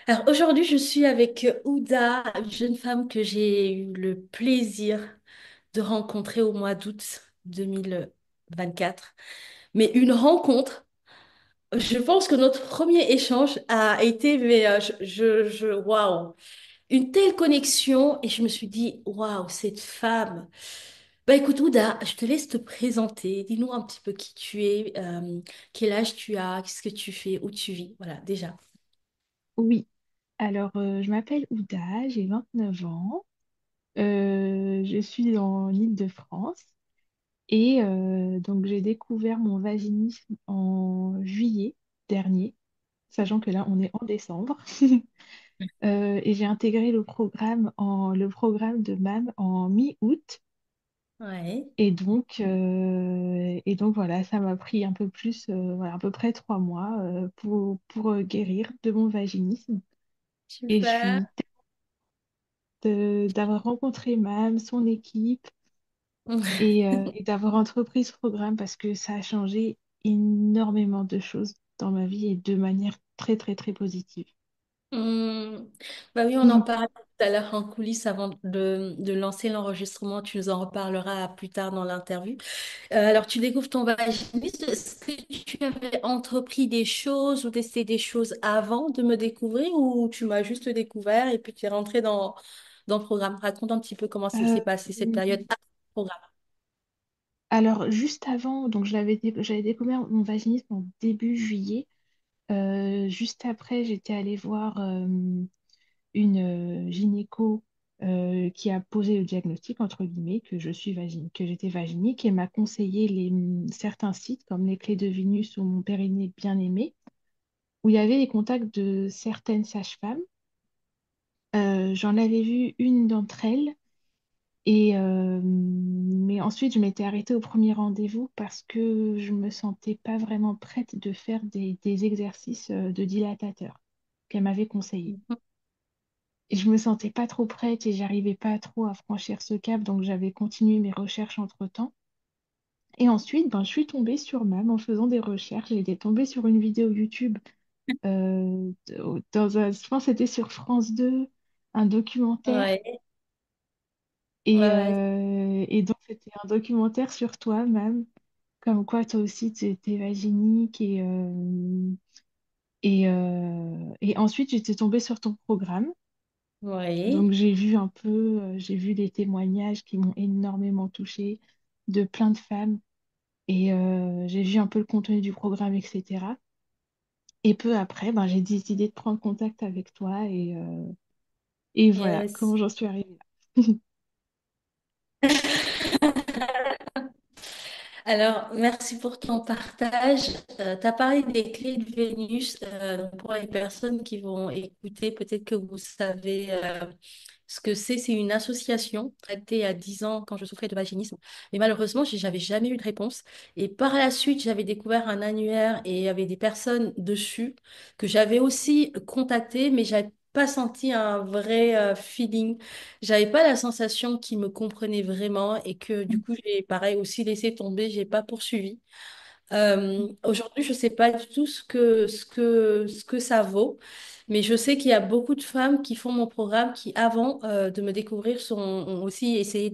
Alors aujourd'hui, je suis avec Ouda, une jeune femme que j'ai eu le plaisir de rencontrer au mois d'août 2024. Mais une rencontre, je pense que notre premier échange a été, waouh, une telle connexion et je me suis dit, waouh, cette femme. Bah écoute, Ouda, je te laisse te présenter. Dis-nous un petit peu qui tu es, quel âge tu as, qu'est-ce que tu fais, où tu vis. Voilà, déjà. Oui, alors je m'appelle Ouda, j'ai 29 ans, je suis dans l'Île-de-France et donc j'ai découvert mon vaginisme en juillet dernier, sachant que là on est en décembre. Et j'ai intégré le programme de MAM en mi-août Ouais, et donc voilà, ça m'a pris un peu plus, voilà, à peu près 3 mois pour guérir de mon vaginisme. Et je super. suis d'avoir rencontré MAM, son équipe et d'avoir entrepris ce programme parce que ça a changé énormément de choses dans ma vie et de manière très, très, très positive. Hmm. Bah oui, on en parlait tout à l'heure en coulisses avant de lancer l'enregistrement. Tu nous en reparleras plus tard dans l'interview. Alors, tu découvres ton vaginisme. Est-ce que tu avais entrepris des choses ou testé des choses avant de me découvrir ou tu m'as juste découvert et puis tu es rentré dans le programme? Raconte un petit peu comment ça Euh, s'est passé cette période après le programme. alors, juste avant, donc j'avais découvert mon vaginisme en début juillet. Juste après, j'étais allée voir une gynéco qui a posé le diagnostic, entre guillemets, que j'étais vaginique et m'a conseillé certains sites comme les Clés de Vénus ou Mon Périnée bien-aimé, où il y avait les contacts de certaines sages-femmes. J'en avais vu une d'entre elles, mais ensuite je m'étais arrêtée au premier rendez-vous parce que je me sentais pas vraiment prête de faire des exercices de dilatateur qu'elle m'avait conseillé. Mhm. Et je me sentais pas trop prête et j'arrivais pas trop à franchir ce cap, donc j'avais continué mes recherches entre-temps. Et ensuite, ben, je suis tombée sur MAM en faisant des recherches. J'étais tombée sur une vidéo YouTube je pense que c'était sur France 2, un documentaire. Ouais, ouais, Et, ouais, et donc, c'était un documentaire sur toi, même, comme quoi toi aussi, tu étais vaginique. Et ensuite, j'étais tombée sur ton programme. ouais. Donc, j'ai vu des témoignages qui m'ont énormément touchée de plein de femmes. Et j'ai vu un peu le contenu du programme, etc. Et peu après, ben, j'ai décidé de prendre contact avec toi. Et voilà Yes. comment j'en suis arrivée là. Alors, merci pour ton partage. Tu as parlé des clés de Vénus. Pour les personnes qui vont écouter, peut-être que vous savez ce que c'est. C'est une association créée il y a 10 ans quand je souffrais de vaginisme. Mais malheureusement, j'avais jamais eu de réponse. Et par la suite, j'avais découvert un annuaire et il y avait des personnes dessus que j'avais aussi contactées, mais j'avais pas senti un vrai feeling. J'avais pas la sensation qu'ils me comprenaient vraiment et que du coup, j'ai pareil aussi laissé tomber, j'ai pas poursuivi. Aujourd'hui, je sais pas du tout ce que ça vaut, mais je sais qu'il y a beaucoup de femmes qui font mon programme qui, avant de me découvrir, ont aussi essayé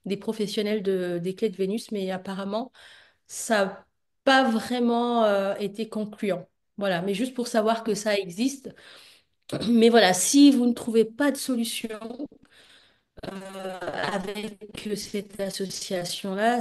des professionnels des clés de Vénus, mais apparemment, ça n'a pas vraiment été concluant. Voilà, mais juste pour savoir que ça existe. Mais voilà, si vous ne trouvez pas de solution, avec cette association-là,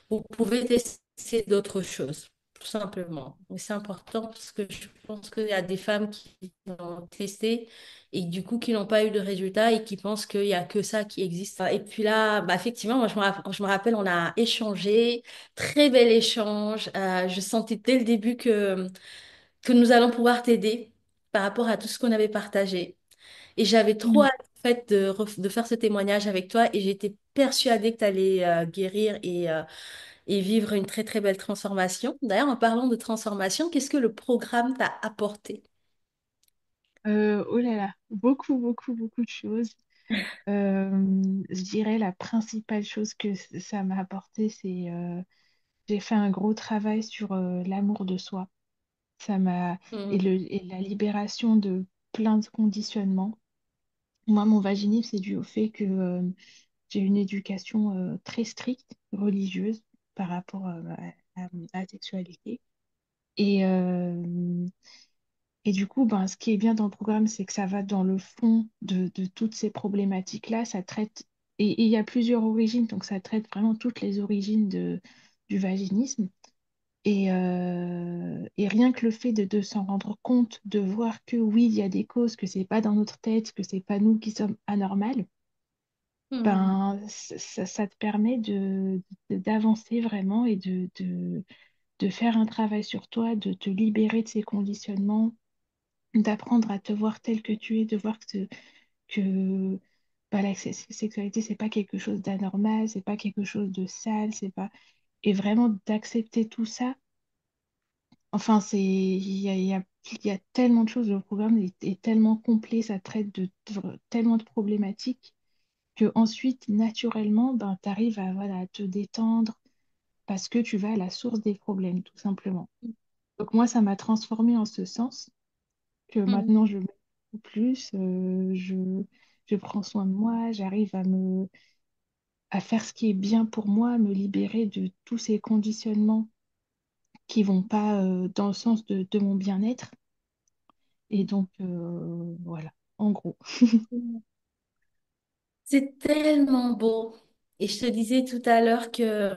vous pouvez tester d'autres choses, tout simplement. Mais c'est important parce que je pense qu'il y a des femmes qui ont testé et du coup qui n'ont pas eu de résultat et qui pensent qu'il n'y a que ça qui existe. Et puis là, bah, effectivement, moi je me rappelle, on a échangé, très bel échange. Je sentais dès le début que nous allons pouvoir t'aider par rapport à tout ce qu'on avait partagé. Et j'avais trop Mm. hâte en fait, de faire ce témoignage avec toi et j'étais persuadée que tu allais guérir et vivre une très très belle transformation. D'ailleurs, en parlant de transformation, qu'est-ce que le programme t'a apporté? Oh là là, beaucoup, beaucoup, beaucoup de choses. Je dirais la principale chose que ça m'a apporté, c'est j'ai fait un gros travail sur l'amour de soi. Ça m'a Mhm. et la libération de plein de conditionnements. Moi, mon vaginisme, c'est dû au fait que j'ai une éducation très stricte, religieuse, par rapport à la sexualité. Et, euh, et du coup, ben, ce qui est bien dans le programme, c'est que ça va dans le fond de toutes ces problématiques-là. Ça traite, et il y a plusieurs origines, donc ça traite vraiment toutes les origines du vaginisme. Et rien que le fait de s'en rendre compte, de voir que oui, il y a des causes, que c'est pas dans notre tête, que c'est pas nous qui sommes anormales, Mhm. ben, ça te permet d'avancer vraiment et de faire un travail sur toi, de te libérer de ces conditionnements, d'apprendre à te voir tel que tu es, de voir que bah, la sexualité, c'est pas quelque chose d'anormal, c'est pas quelque chose de sale, c'est pas... Et vraiment d'accepter tout ça. Enfin, il y a tellement de choses, le programme est tellement complet, ça traite de tellement de problématiques que ensuite, naturellement, ben, tu arrives à, voilà, à te détendre parce que tu vas à la source des problèmes, tout simplement. Donc moi, ça m'a transformée en ce sens que maintenant, Mhm. je m'aime beaucoup plus, je prends soin de moi, j'arrive à faire ce qui est bien pour moi, à me libérer de tous ces conditionnements qui vont pas dans le sens de mon bien-être. Et donc, voilà, en gros. Mhm. C'est tellement beau. Et je te disais tout à l'heure que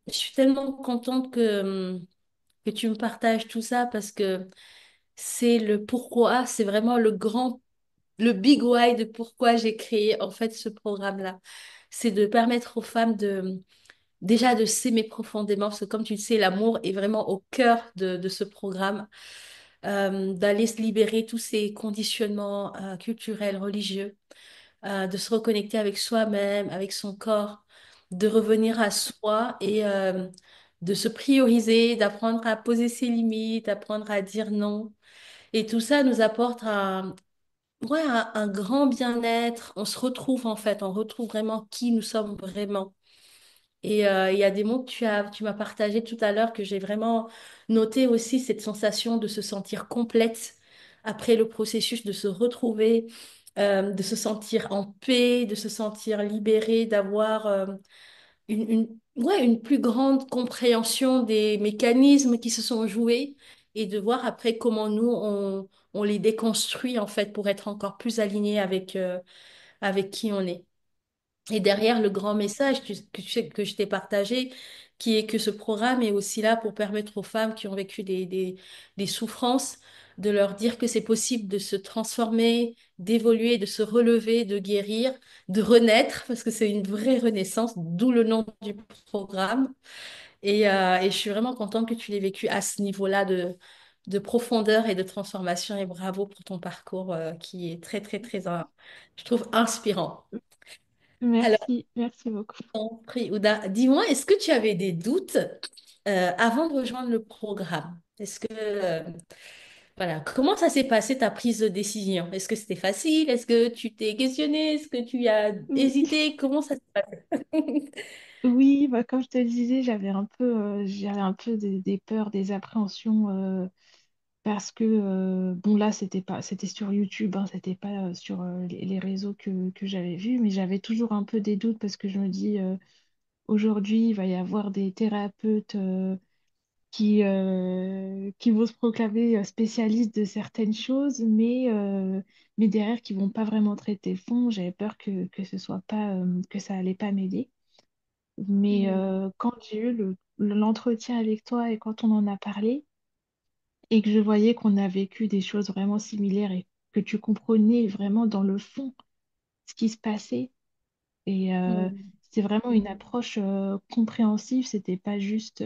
je suis tellement contente que tu me partages tout ça parce que c'est le pourquoi, c'est vraiment le big why de pourquoi j'ai créé en fait ce programme-là. C'est de permettre aux femmes déjà de s'aimer profondément, parce que comme tu le sais, l'amour est vraiment au cœur de ce programme, d'aller se libérer tous ces conditionnements culturels, religieux, de se reconnecter avec soi-même, avec son corps, de revenir à soi et de se prioriser, d'apprendre à poser ses limites, d'apprendre à dire non. Et tout ça nous apporte un grand bien-être. On se retrouve en fait, on retrouve vraiment qui nous sommes vraiment. Et il y a des mots que tu m'as partagé tout à l'heure que j'ai vraiment noté aussi, cette sensation de se sentir complète après le processus, de se retrouver, de se sentir en paix, de se sentir libérée, d'avoir une plus grande compréhension des mécanismes qui se sont joués et de voir après comment on les déconstruit en fait pour être encore plus alignés avec qui on est. Et derrière le grand message que je t'ai partagé, qui est que ce programme est aussi là pour permettre aux femmes qui ont vécu des souffrances de leur dire que c'est possible de se transformer, d'évoluer, de se relever, de guérir, de renaître, parce que c'est une vraie renaissance, d'où le nom du programme. Et je suis vraiment contente que tu l'aies vécu à ce niveau-là de profondeur et de transformation. Et bravo pour ton parcours qui est très, très, très, je trouve, inspirant. Merci, merci beaucoup. T'en prie, Ouda. Dis-moi, est-ce que tu avais des doutes avant de rejoindre le programme? Est-ce que, voilà, comment ça s'est passé ta prise de décision? Est-ce que c'était facile? Est-ce que tu t'es questionné? Est-ce que tu as Oui, hésité? Comment ça s'est passé? oui, bah, comme je te le disais, j'avais un peu des peurs, des appréhensions parce que bon là, c'était sur YouTube, hein, c'était pas sur les réseaux que j'avais vus, mais j'avais toujours un peu des doutes parce que je me dis aujourd'hui, il va y avoir des thérapeutes qui vont se proclamer spécialistes de certaines choses, mais derrière qui vont pas vraiment traiter le fond. J'avais peur que ce soit pas, que ça allait pas m'aider. Mais Hmm. quand j'ai eu l'entretien avec toi et quand on en a parlé, et que je voyais qu'on a vécu des choses vraiment similaires et que tu comprenais vraiment dans le fond ce qui se passait, et Hmm. c'était vraiment une approche compréhensive, c'était pas juste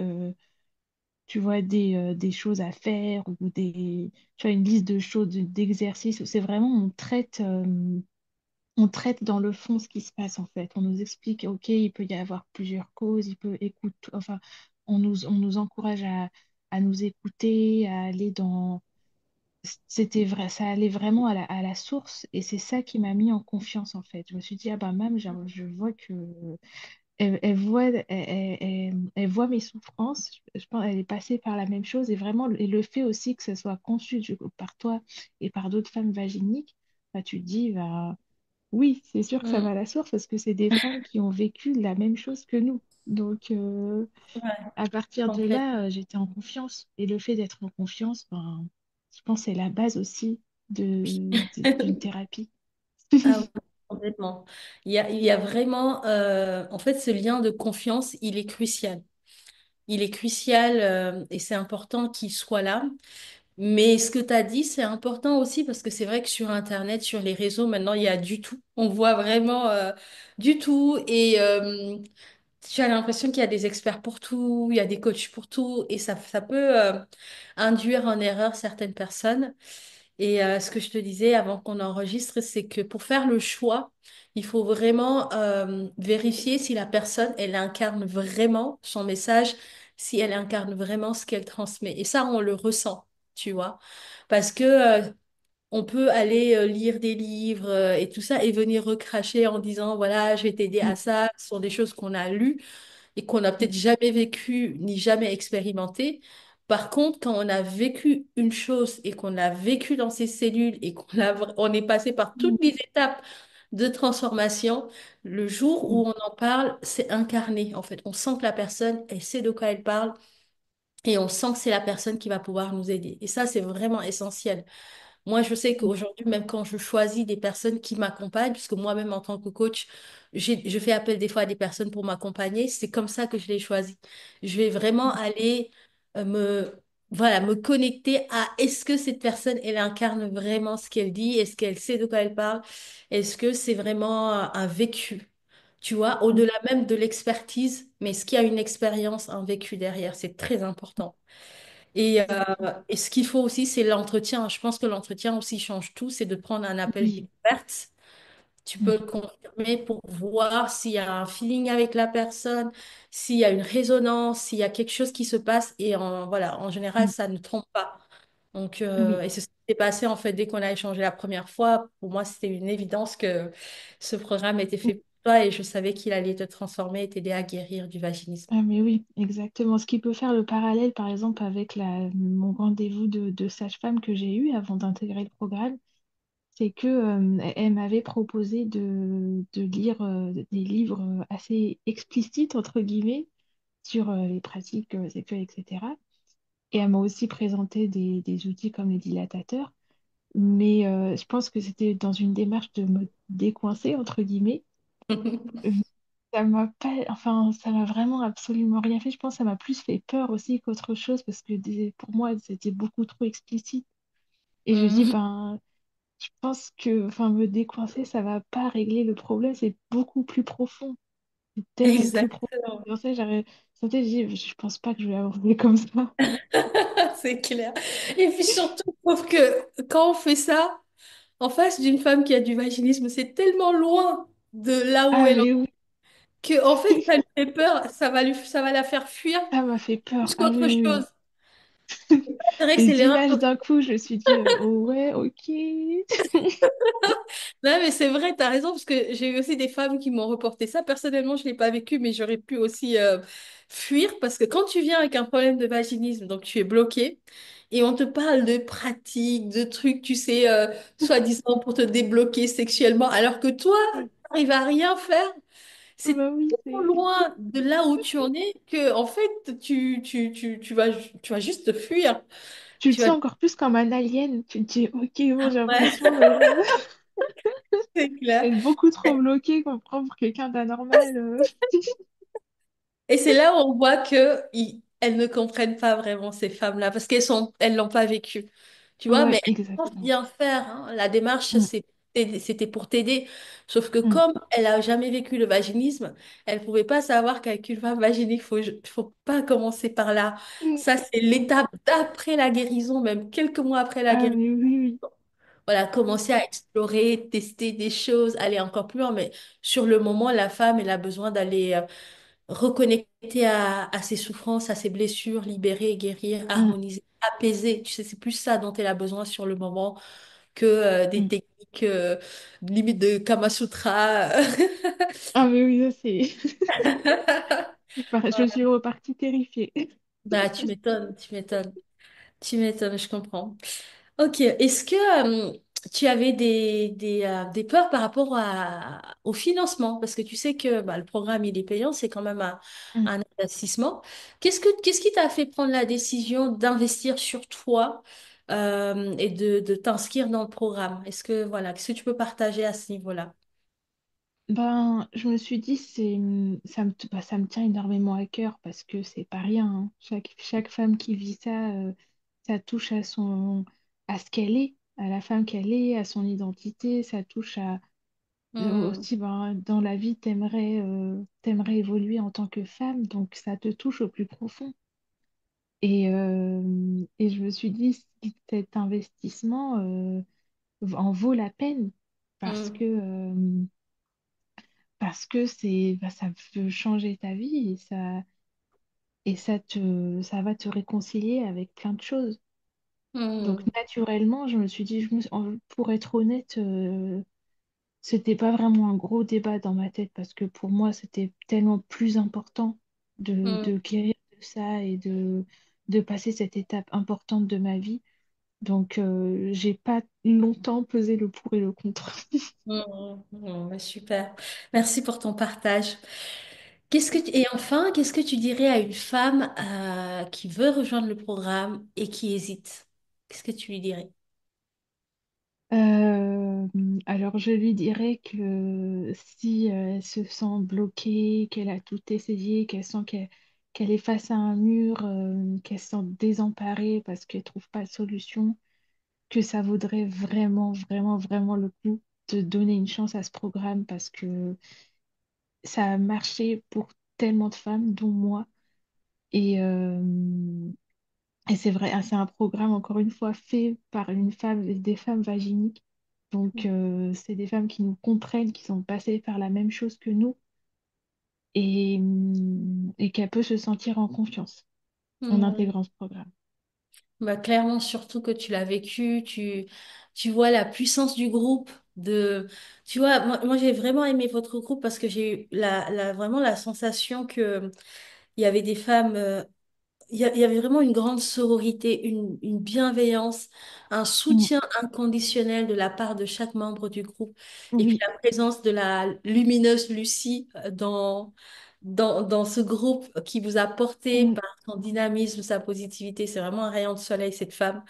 tu vois, des choses à faire ou tu vois, une liste de choses, d'exercices. C'est vraiment, on traite dans le fond ce qui se passe en fait. On nous explique, OK, il peut y avoir plusieurs causes, il peut écouter, enfin, on nous encourage à nous écouter, à aller dans... C'était vrai, ça allait vraiment à la source et c'est ça qui m'a mis en confiance en fait. Je me suis dit, ah bah même, je vois que elle voit, elle voit mes souffrances. Je pense qu'elle est passée par la même chose et vraiment, et le fait aussi que ce soit conçu par toi et par d'autres femmes vaginiques, bah, tu te dis, bah, oui, c'est sûr que ça Mm. va à la source parce que c'est des femmes qui ont vécu la même chose que nous. Donc, Ouais, à partir de complètement. là, j'étais en confiance. Et le fait d'être en confiance, ben, je pense que c'est la base aussi d'une thérapie. Ah oui, complètement. Il y a vraiment, en fait, ce lien de confiance, il est crucial. Il est crucial et c'est important qu'il soit là. Mais ce que tu as dit, c'est important aussi parce que c'est vrai que sur Internet, sur les réseaux, maintenant, il y a du tout. On voit vraiment du tout et tu as l'impression qu'il y a des experts pour tout, il y a des coachs pour tout et ça peut induire en erreur certaines personnes. Et ce que je te disais avant qu'on enregistre, c'est que pour faire le choix, il faut vraiment vérifier si la personne, elle incarne vraiment son message, si elle incarne vraiment ce qu'elle transmet. Et ça, on le ressent, tu vois. Parce que on peut aller lire des livres et tout ça et venir recracher en disant, voilà, je vais t'aider à Mm, ça. Ce sont des choses qu'on a lues et qu'on n'a peut-être jamais vécu ni jamais expérimenté. Par contre, quand on a vécu une chose et qu'on l'a vécu dans ses cellules et on est passé par toutes mm, les étapes de transformation, le jour mm, où on en parle, c'est incarné. En fait, on sent que la personne, elle sait de quoi elle parle et on sent que c'est la personne qui va pouvoir nous aider. Et ça, c'est vraiment essentiel. Moi, je sais mm, qu'aujourd'hui, même quand je choisis des personnes qui m'accompagnent, puisque moi-même en tant que coach, je fais appel des fois à des personnes pour m'accompagner, c'est comme ça que je les choisis. Je vais vraiment aller voilà, me connecter à est-ce que cette personne, elle incarne vraiment ce qu'elle dit, est-ce qu'elle sait de quoi elle parle, est-ce que c'est vraiment un vécu, tu vois, mm, au-delà même de l'expertise, mais est-ce qu'il y a une expérience, un vécu derrière, c'est très important. exactement. Et ce qu'il faut aussi, c'est l'entretien. Je pense que l'entretien aussi change tout, c'est de prendre un appel Oui. découverte. Tu Mm, peux le confirmer pour voir s'il y a un feeling avec la personne, s'il y a une résonance, s'il y a quelque chose qui se passe. Voilà, en général, mm, ça ne trompe pas. Donc, oui. et c'est ce qui s'est passé en fait dès qu'on a échangé la première fois. Pour moi, c'était une évidence que ce programme était Mm. fait pour toi et je savais qu'il allait te transformer et t'aider à guérir du vaginisme. Ah, mais oui, exactement. Ce qui peut faire le parallèle, par exemple, avec mon rendez-vous de sage-femme que j'ai eu avant d'intégrer le programme, c'est que elle m'avait proposé de lire des livres assez explicites, entre guillemets, sur les pratiques sexuelles, etc. Et elle m'a aussi présenté des outils comme les dilatateurs. Mais je pense que c'était dans une démarche de me décoincer, entre guillemets. Euh, Ça m'a pas, enfin, ça m'a vraiment absolument rien fait. Je pense que ça m'a plus fait peur aussi qu'autre chose parce que pour moi, c'était beaucoup trop explicite. Et je dis, Mhm. ben, je pense que, enfin, me décoincer, ça va pas régler le problème. C'est beaucoup plus profond. C'est tellement plus profond. Exactement. Et en fait, je dis, je pense pas que je vais avancer comme ça. C'est clair. Et puis surtout, je trouve que quand on fait ça, en face d'une femme qui a du vaginisme, c'est tellement loin de là où Ah, elle en mais oui, est, que en fait, ça lui fait peur, ça va la faire fuir ça m'a fait peur. plus Ah oui, qu'autre oui, oui. chose. C'est vrai que c'est Les l'erreur. images d'un coup, je me suis dit, oh ouais, ok. Non, mais c'est vrai, tu as raison, parce que j'ai eu aussi des femmes qui m'ont reporté ça. Personnellement, je ne l'ai pas vécu, mais j'aurais pu aussi fuir, parce que quand tu viens avec un problème de vaginisme, donc tu es bloqué, et on te parle de pratiques, de trucs, tu sais, soi-disant pour te débloquer sexuellement, alors que toi, Ouais. tu n'arrives à rien faire. C'est Bah oui, tellement c'est... loin de là où tu en es que, en fait, tu vas juste te fuir. Tu le Tu vas... sens encore plus comme un alien. Tu te dis, ok, bon, j'ai Ouais, l'impression c'est clair. d'être beaucoup trop bloquée qu'on me prend pour quelqu'un d'anormal. Et c'est là où on voit que elles ne comprennent pas vraiment ces femmes-là parce elles l'ont pas vécu. Tu vois, mais Ouais, elles pensent exactement. bien faire, hein. La démarche, Mm, c'était pour t'aider. Sauf que mm, comme elle a jamais vécu le vaginisme, elle pouvait pas savoir qu'avec une femme vaginique, faut pas commencer par là. mm. Ça, c'est l'étape d'après la guérison, même quelques mois après la Ah, guérison. mais oui, oui. Voilà, commencer à explorer, tester des choses, aller encore plus loin. Mais sur le moment, la femme, elle a besoin d'aller reconnecter à ses souffrances, à ses blessures, libérer, guérir, Mm, harmoniser, apaiser. Tu sais, c'est plus ça dont elle a besoin sur le moment que des Mm. techniques limite de Kama Sutra. Ah, mais oui, ça c'est. Je suis repartie terrifiée. Bah, tu m'étonnes, tu m'étonnes. Tu m'étonnes, je comprends. Ok, est-ce que tu avais des peurs par rapport au financement? Parce que tu sais que bah, le programme, il est payant, c'est quand même Mm. un investissement. Qu'est-ce qui t'a fait prendre la décision d'investir sur toi et de t'inscrire dans le programme? Voilà, qu'est-ce que tu peux partager à ce niveau-là? Ben, je me suis dit, ça me tient énormément à cœur parce que c'est pas rien, hein. Chaque femme qui vit ça, ça touche à ce qu'elle est, à la femme qu'elle est, à son identité, ça touche à Hmm, aussi, ben, dans la vie, t'aimerais évoluer en tant que femme, donc ça te touche au plus profond. Et je me suis dit, si cet investissement, en vaut la peine hmm, parce que ça peut changer ta vie et ça va te réconcilier avec plein de choses. Donc hmm, naturellement, je me suis dit, pour être honnête, c'était pas vraiment un gros débat dans ma tête parce que pour moi, c'était tellement plus important hmm, de guérir de ça et de passer cette étape importante de ma vie. Donc, j'ai pas longtemps pesé le pour et le contre. hmm, bah, super. Merci pour ton partage. Et enfin, qu'est-ce que tu dirais à une femme qui veut rejoindre le programme et qui hésite? Qu'est-ce que tu lui dirais? Euh, alors, je lui dirais que si elle se sent bloquée, qu'elle a tout essayé, qu'elle est face à un mur, qu'elle se sent désemparée parce qu'elle trouve pas de solution, que ça vaudrait vraiment, vraiment, vraiment le coup de donner une chance à ce programme parce que ça a marché pour tellement de femmes, dont moi. Et, euh, et c'est vrai, hein, c'est un programme, encore une fois, fait par une femme, des femmes vaginiques. Donc, c'est des femmes qui nous comprennent, qui sont passées par la même chose que nous et qu'elle peut se sentir en confiance en Hmm. intégrant ce programme. Bah, clairement, surtout que tu l'as vécu, tu vois la puissance du groupe. Tu vois, moi j'ai vraiment aimé votre groupe parce que j'ai eu vraiment la sensation que il y avait des femmes. Il y avait vraiment une grande sororité, une bienveillance, un Mm. soutien inconditionnel de la part de chaque membre du groupe. Et puis Oui. la présence de la lumineuse Lucie dans ce groupe qui vous a porté Mm. par son dynamisme, sa positivité. C'est vraiment un rayon de soleil, cette femme.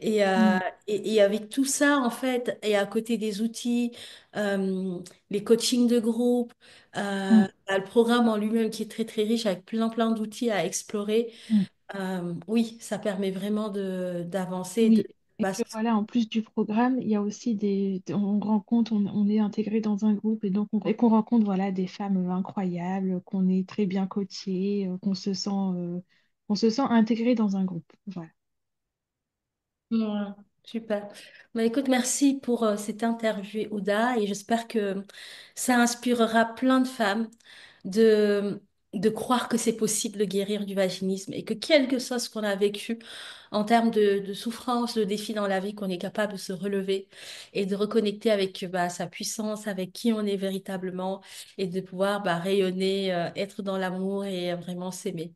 Et, Mm. et avec tout ça, en fait, et à côté des outils, euh, les coachings de groupe, Mm. bah, le programme en lui-même qui est très, très riche avec plein d'outils à explorer. Mm. Oui, ça permet vraiment d'avancer. Oui. Et Bah, que voilà, en plus du programme, il y a aussi on est intégré dans un groupe et qu'on rencontre voilà, des femmes incroyables, qu'on est très bien coachées, qu'on se sent intégré dans un groupe. Voilà. ouais, super. Bah, écoute, merci pour cette interview, Ouda, et j'espère que ça inspirera plein de femmes de, de croire que c'est possible de guérir du vaginisme et que quel que soit ce qu'on a vécu en termes de souffrance, de défis dans la vie, qu'on est capable de se relever et de reconnecter avec bah, sa puissance, avec qui on est véritablement et de pouvoir bah, rayonner, être dans l'amour et vraiment s'aimer.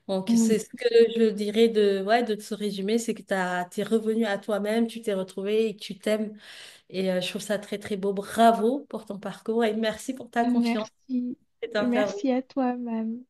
Donc, c'est Oui. ce que je dirais ouais, de ce résumé, c'est que t'es revenu à toi-même, tu t'es retrouvé et que tu t'aimes. Et je trouve ça très, très beau. Bravo pour ton parcours et merci pour ta confiance. Merci. C'est un Merci à toi, Mam.